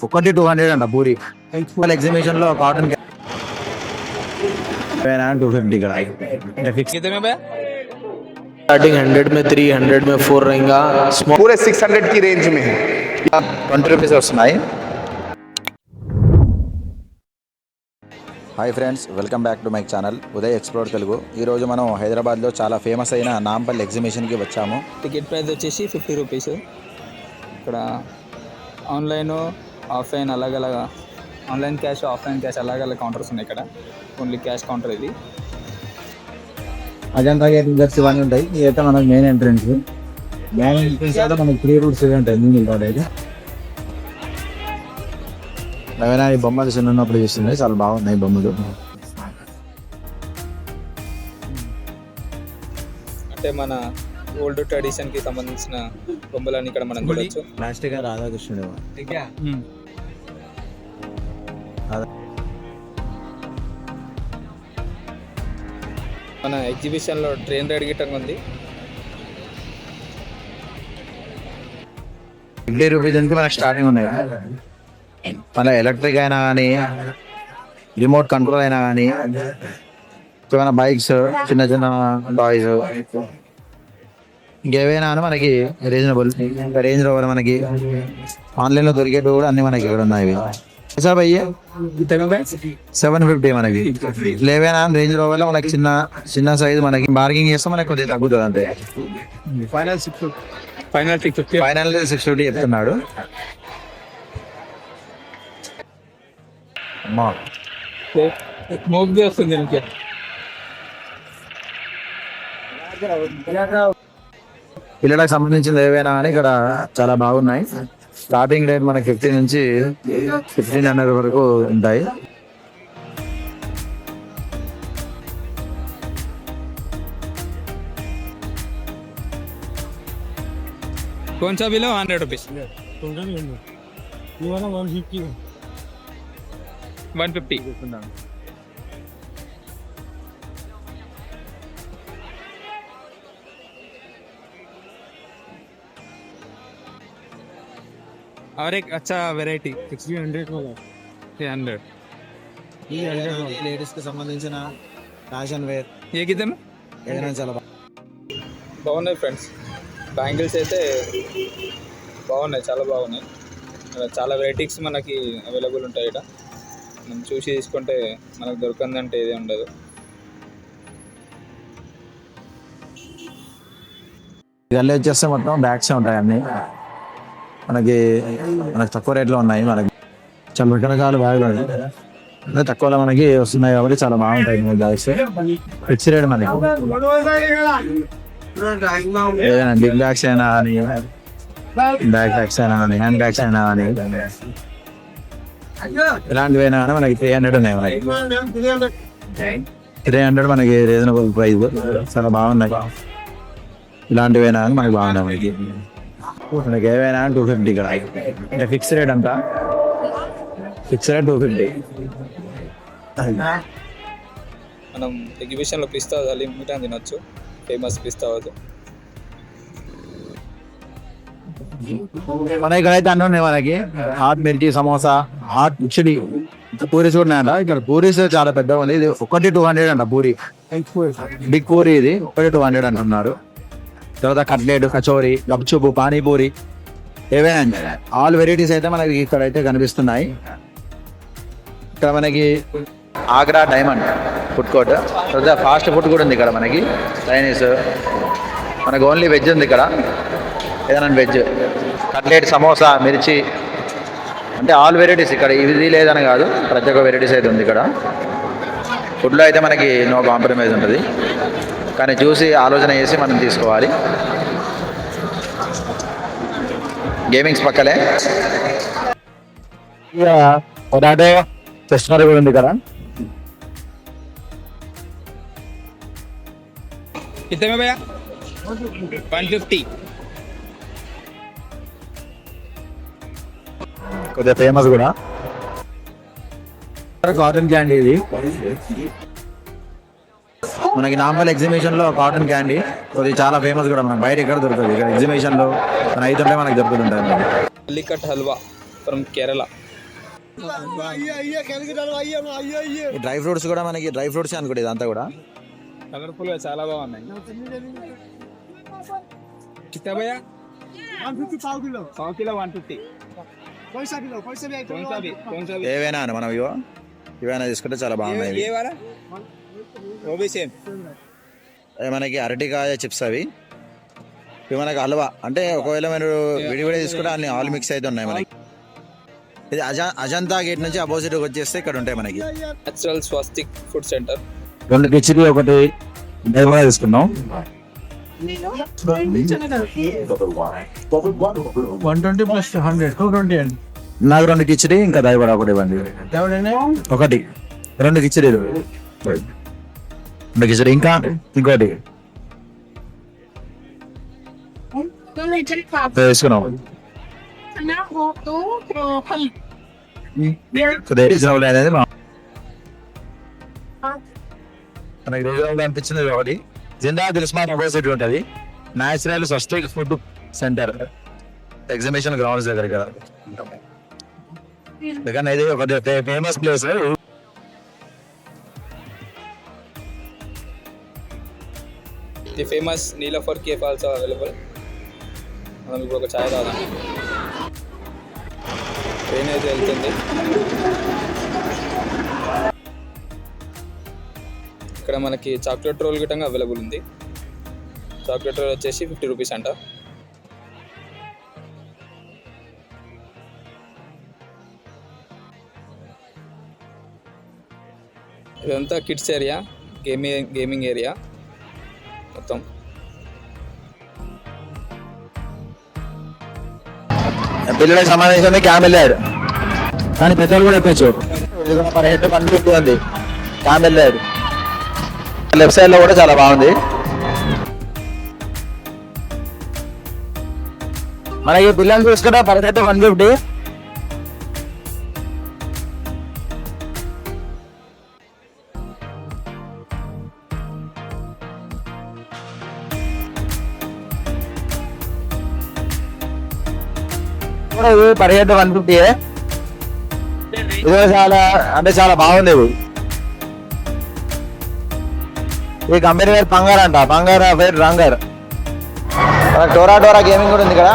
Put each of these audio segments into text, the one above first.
ఒకటి 200 అంట పూరి. ఎగ్జిబిషన్ లో కాటన్ 250 ఇక్కడ. स्टार्टिंग 100 में 300 में 4 रहेगा पूरे 600 की रेंज में है. 20 రూపీస్ వస్తున్నాయి. Hi friends, welcome back to my channel Uday explore Telugu. ఈరోజు మనం హైదరాబాద్లో చాలా ఫేమస్ అయిన నాంపల్లి ఎగ్జిబిషన్కి వచ్చాము. టికెట్ ప్రైస్ వచ్చేసి 50 రూపీస్. ఇక్కడ ఆన్లైన్ ఆఫ్లైన్ అలాగలాగా, ఆన్లైన్ క్యాష్ ఆఫ్లైన్ క్యాష్ అలాగలా కౌంటర్స్ ఉన్నాయి. ఇక్కడ ఓన్లీ క్యాష్ కౌంటర్ ఇది. అజంతా గేట్ ఇవన్నీ ఉంటాయి. ఇదైతే మనకు మెయిన్ ఎంట్రెన్స్. మెయిన్ ఎంట్రెన్స్ అయితే మనకి 3 రూట్స్ ఉంటాయి. ముందు అయితే ఏమైనా ఈ బొమ్మలు చిన్నప్పుడు చూస్తున్నాయి, చాలా బాగున్నాయి బొమ్మలు. అంటే మన ఓల్డ్ ట్రెడిషన్కి సంబంధించిన బొమ్మలన్నీ ఇక్కడ మనం చూడొచ్చు. ప్లాస్టిక్ రాధాకృష్ణుడు. మన ఎగ్జిబిషన్లో ట్రైన్ రైడ్ గిట్టంగా ఉంది. 50 రూపీస్ నుంచి మనకు స్టార్టింగ్ ఉన్నాయి. మన ఎలక్ట్రిక్ అయినా కానీ, రిమోట్ కంట్రోల్ అయినా కానీ, ఏమైనా బైక్స్, చిన్న చిన్న టాయ్స్, ఇంకేవైనా మనకి రీజనబుల్ రేంజ్ రోవర్ మనకి ఆన్లైన్లో దొరికేవి కూడా అన్ని మనకి ఇక్కడ ఉన్నాయి. సార్ అయ్యే 750 మనకి. లేవేనా రేంజ్ రోవర్లో మనకి చిన్న చిన్న సైజు మనకి బార్గింగ్ చేస్తే మనకి కొద్దిగా తగ్గుతుంది అంతే. ఫైనల్ 650 చెప్తున్నాడు. అమ్మా పిల్లలకు సంబంధించిన ఏవైనా కానీ ఇక్కడ చాలా బాగున్నాయి. స్టార్టింగ్ రేట్ మనకి 50 నుంచి 1500 వరకు ఉంటాయి. కొంచెం బిలో 100 రూపీస్, 150. और एक अच्छा वेराइटी 300 లేడీస్ కి సంబంధించిన ఫ్యాషన్ వేర్ ఏ గిద్దం ఏదైనా చాలా బాగున్నాయి ఫ్రెండ్స్. బ్యాంగిల్స్ అయితే బాగున్నాయి, చాలా బాగున్నాయి. చాలా వెరైటీస్ మనకి అవైలబుల్ ఉంటాయి. ఇక్కడ మనం చూసి తీసుకుంటే మనకు దొరకందంటే ఏది ఉండదు. గల్లీ వచ్చేస్తే మొత్తం బ్యాగ్స్ ఉంటాయి. అన్నీ మనకి తక్కువ రేట్లో ఉన్నాయి. మనకి చాలా రకరకాల బ్యాగులు ఉన్నాయి. తక్కువలో మనకి వస్తున్నాయి కాబట్టి చాలా బాగుంటాయి బ్యాగ్స్. ఫిక్స్ రేట్ మనకి ఏదైనా బిగ్ బ్యాగ్స్ అయినా కానీ, బ్యాగ్ బ్యాగ్స్ అయినా కానీ, హ్యాండ్ బ్యాగ్స్ అయినా కానీ, ఇలాంటివి అయినా కానీ మనకి 300 ఉన్నాయి. మనకి 300 మనకి రీజనబుల్ ప్రైస్, చాలా బాగున్నాయి. ఇలాంటివి అయినా కానీ మనకి బాగున్నాయి. మనకి ఏవైనా 250 ఇక్కడ. అంటే ఫిక్స్ రేట్ అంతా, ఫిక్స్ రేట్ 250. మనం ఎగ్జిబిషన్లో పిస్తా లిమిట్ అని తినొచ్చు. ఫేమస్ పిస్తా అవుతుంది. మన ఇక్కడైతే అన్నీ ఉన్నాయి. మనకి హాట్ మిర్చి, సమోసా, హాట్ కిచడి, పూరీస్ కూడా ఉన్నాయంట. ఇక్కడ పూరీస్ చాలా పెద్దగా ఉంది. ఇది ఒకటి 200 అంట పూరి, బిగ్ పూరి. ఇది ఒకటి 200 అంటున్నారు. తర్వాత కట్లెట్, కచోరీ, గప్చుపు, పానీపూరి, ఏవైనా ఆల్ వెరైటీస్ అయితే మనకి ఇక్కడైతే కనిపిస్తున్నాయి. ఇక్కడ మనకి ఆగ్రా డైమండ్ ఫుడ్ కోర్ట్, తర్వాత ఫాస్ట్ ఫుడ్ కూడా ఉంది ఇక్కడ మనకి. చైనీస్, మనకి ఓన్లీ వెజ్ ఉంది ఇక్కడ. ఏదైనా వెజ్ కట్లెట్, సమోసా, మిర్చి, అంటే ఆల్ వెరైటీస్ ఇక్కడ. ఇది లేదని కాదు, ప్రతి ఒక్క వెరైటీస్ అయితే ఉంది ఇక్కడ. ఫుడ్లో అయితే మనకి నో కాంప్రమైజ్ ఉంటుంది, కానీ చూసి ఆలోచన చేసి మనం తీసుకోవాలి. గేమింగ్స్ పక్కలే పొటాటో ఫెస్టివల్ కూడా ఉంది ఇక్కడ. कितने में भैया? 150. కొద్దిగా ఫేమస్ కూడా కాటన్ క్యాండీ. ఇది మనకి నాంపల్లి ఎగ్జిబిషన్ లో కాటన్ క్యాండీ అది చాలా ఫేమస్ కూడా, మనకి బయట ఎక్కడ దొరుకుతుంది, ఇక్కడ ఎగ్జిబిషన్లో మన అవుతుంటే మనకి దొరుకుతుంటాయి. అల్లికట్ halwa from Kerala. Dry fruits కూడా మనకి డ్రై ఫ్రూట్స్ అనుకోండి, ఇదంతా కూడా కలర్ఫుల్గా చాలా బాగున్నాయి. పావు కిలో 150. ఏవైనా అని మనం ఇవైనా తీసుకుంటే చాలా బాగున్నాయి. మనకి అరటికాయ చిప్స్ అవి, ఇవి మనకి హల్వా. అంటే ఒకవేళ మీరు విడివిడి తీసుకుంటే అన్ని ఆల్ మిక్స్ అయితే ఉన్నాయి మనకి. ఇది అజంతా గేట్ నుంచి అపోజిట్ వచ్చేస్తే ఇక్కడ ఉంటాయి మనకి. నేచురల్ స్వస్తిక్ ఫుడ్ సెంటర్. 2 కిచిడి, ఒకటి దైవా తీసుకున్నాం. 120 plus 100, 220 అండి. నాకు 2 కిచిడి ఇంకా దైవా ఒకటి ఇవ్వండి. ఒకటి 2 కిచిడీలు, 2 కిచిడి ఇంకా ఇంకోటి తీసుకున్నాం. అనేది మనకి రీజనబుల్ అనిపించింది. ఒకటి జిందా దిల్స్మార్ట్ అపోజిట్ ఉంటుంది న్యాచురల్ స్వస్తిక్ ఫుడ్ సెంటర్, ఎగ్జిబిషన్ గ్రౌండ్స్ దగ్గర కదా. ఎందుకంటే ఇది ఒక famous place. The famous Niloufer cafe also available. మనం ఇప్పుడు ఒక ఛాయ్ తాగాం. ట్రైన్ అయితే వెళ్తుంది. ఇక్కడ మనకి చాక్లెట్ రోల్ గిట్టంగా అవైలబుల్ ఉంది. చాక్లెట్ రోల్ వచ్చేసి 50 రూపీస్ అంట. ఇదంతా కిడ్స్ ఏరియా, గేమింగ్ ఏరియా మొత్తం. పిల్లలకు సంబంధించిన క్యామ్ వెళ్ళాడు, కానీ పెద్దలు కూడా ఎప్పచ్చు. మన హెడ్ 150 ఉంది, క్యామ్ వెళ్ళాడు. లెఫ్ట్ సైడ్ లో కూడా చాలా బాగుంది. మనకి పిల్లలు చూసుకుంటే పర్ హెడ్ 150. Per head 150. ఇది చాలా అంటే చాలా బాగుంది. ఈ కంపెనీ పేరు పంగార్ అంట, పంగార్ పేరు రంగర్. డోరా గేమింగ్ కూడా ఉంది ఇక్కడ.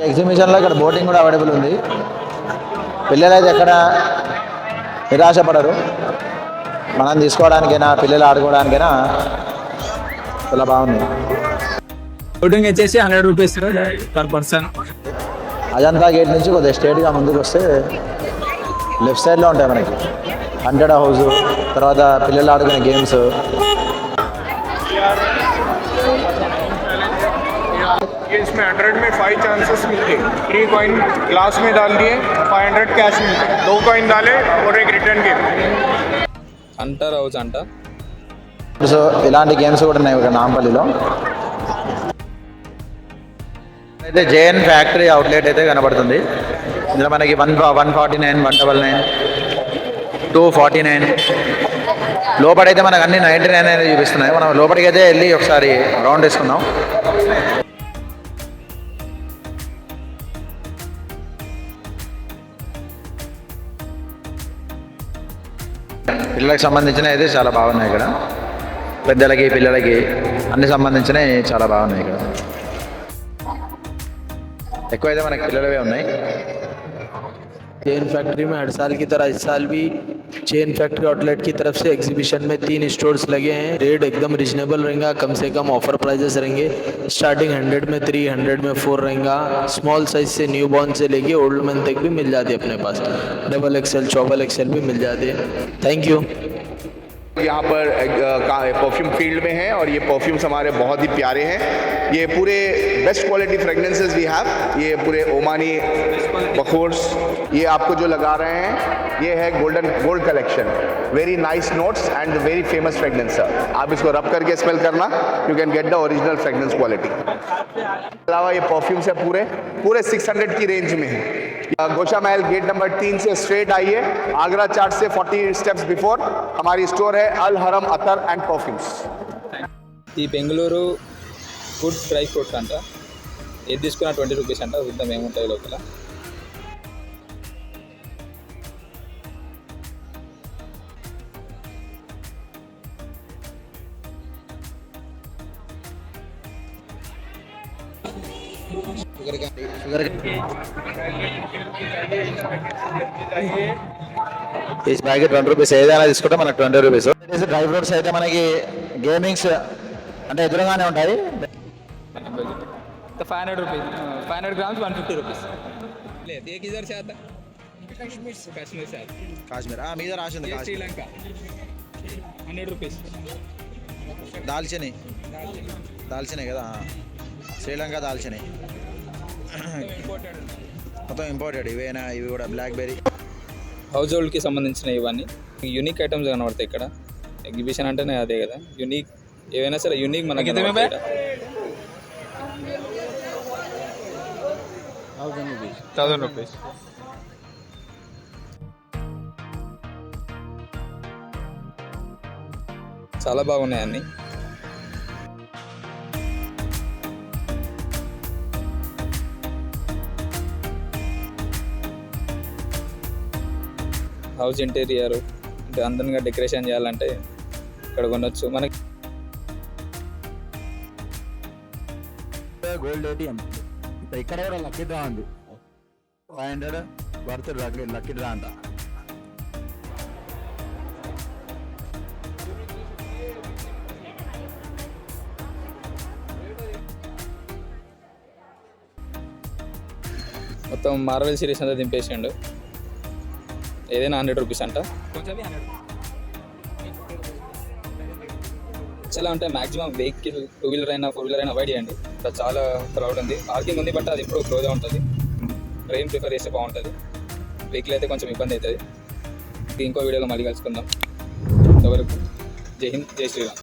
ఎగ్జిబిషన్లో ఇక్కడ బోటింగ్ కూడా అవైలబుల్ ఉంది. పిల్లలు అయితే ఎక్కడ నిరాశపడరు. మనం తీసుకోవడానికైనా పిల్లలు ఆడుకోవడానికైనా చాలా బాగుంది. బోటింగ్ వచ్చేసి 100 rupees per person. Ajanta gate నుంచి కొద్దిగా స్ట్రేట్గా ముందుకు వస్తే లెఫ్ట్ సైడ్లో ఉంటాయి మనకి హండ్రెడ్ హౌస్, తర్వాత పిల్లలు ఆడుకునే గేమ్స్. इसमें 100 में 5 चांसेस मिलते हैं. 3 कॉइन ग्लास में डाल दिए, 500 कैश मिलते हैं. 2 कॉइन डाले और एक रिटर्न गिफ्ट. హంటర్ హౌస్ అంట. సో ఇలాంటి గేమ్స్ కూడా ఉన్నాయి ఇక్కడ నాంపల్లిలో. అయితే జేఎన్ ఫ్యాక్టరీ అవుట్లెట్ అయితే కనబడుతుంది. ఇందులో మనకి 149, 199, 249. లోపలైతే మనకు అన్ని 99 అనేది చూపిస్తున్నాయి. మనం లోపలికి అయితే వెళ్ళి ఒకసారి రౌండ్ వేసుకుందాం. పిల్లలకు సంబంధించిన అయితే చాలా బాగున్నాయి ఇక్కడ. పెద్దలకి పిల్లలకి అన్ని సంబంధించినవి చాలా బాగున్నాయి ఇక్కడ. ఎక్కువైతే మనకి పిల్లలవే ఉన్నాయి. चेन फैक्ट्री में हर साल की तरह इस साल भी चेन फैक्ट्री आउटलेट की तरफ से एग्जीबिशन में 3 स्टोर्स लगे हैं. रेट एकदम रिजनेबल रहेगा, कम से कम ऑफर प्राइजेस रहेंगे. स्टार्टिंग 100 में 3, 100 में 4 रहेगा. स्मॉल साइज से न्यू बॉर्न से लेके ओल्ड मैन तक भी मिल जाती है अपने पास. XXL, XXL भी मिल जाती है. Thank you. यहाँ पर परफ्यूम फील्ड में हैं और ये परफ्यूम्स हमारे बहुत ही प्यारे हैं। ये पूरे best quality fragrances we have. ये पूरे ओमानी बखोर्स, ये आपको जो लगा रहे हैं ये है gold collection. Very nice notes and very famous fragrance sir. आप इसको रब करके स्मेल करना, you can get the original fragrance quality. अलावा ये परफ्यूम्स है पूरे 600 की रेंज में है। गोशा महल गेट नंबर 3 से स्ट्रेट आइए, आगरा चाट से 40 स्टेप्स बिफोर हमारी स्टोर है अल हरम अतर एंड परफ्यूम्स। ఈ బెంగళూరు గుడ్ డ్రై ఫ్రూట్స్ అంట, ఏది తీసుకున్నా 20 రూపీస్ అంట. చూద్దాం ఏముంటాయి లోపల. ఈ ప్యాకెట్ 20 రూపీస్, ఏదైనా తీసుకుంటే మనకు 20 రూపీస్. డ్రై ఫ్రూట్స్ అయితే మనకి గేమింగ్స్ అంటే ఎదురుగానే ఉంటాయి. 500 रुपीज़ 500 ग्राम्स 150 रुपीज़. ये किधर से आता? कश्मीर से आता. కాశ్మీర్ మీద రాసింది ये श्रीलंका 100 रुपीज़. దాల్చినే కదా, శ్రీలంక దాల్చినే మొత్తం ఇంపోర్టెడ్. ఇవి కూడా బ్లాక్ బెర్రీ. హౌస్ హోల్డ్కి సంబంధించిన ఇవన్నీ యూనిక్ ఐటమ్స్ కనబడతాయి ఇక్కడ. ఎగ్జిబిషన్ అంటేనే అదే కదా యూనిక్. ఏవైనా సరే యూనిక్ మనకి కనబడతాయి ఇక్కడ. 1000 rupees. చాలా బాగున్నాయి అన్నీ. హౌస్ ఇంటీరియర్ అంటే అందంగా డెకరేషన్ చేయాలంటే ఇక్కడ కొనొచ్చు. మనకి గోల్డ్ ఏటీఎం ఇక్కడ కూడా లక్కీ డ్రా ఉంది. 500 వర్త్ లక్కీ డ్రా అంట. మొత్తం మార్వెల్ సిరీస్ అంతా దింపేసిండు. ఏదైనా 100 రూపీస్ అంట. చాలా ఉంటాయి. మ్యాక్సిమం వెహికల్ 2 వీలర్ అయినా 4 వీలర్ అయినా అవాయిడ్ చేయండి. ఇక్కడ చాలా క్రౌడ్ ఉంది. పార్కింగ్ ఉంది బట్ అది ఎప్పుడు క్లోజ్ ఉంటుంది. ట్రైన్ ప్రిఫర్ చేస్తే బాగుంటుంది. వెహికల్ అయితే కొంచెం ఇబ్బంది అవుతుంది. ఇంకో వీడియోలో మళ్ళీ కలుసుకుందాం. ఇంతవరకు జై హింద్, జై శ్రీరామ్.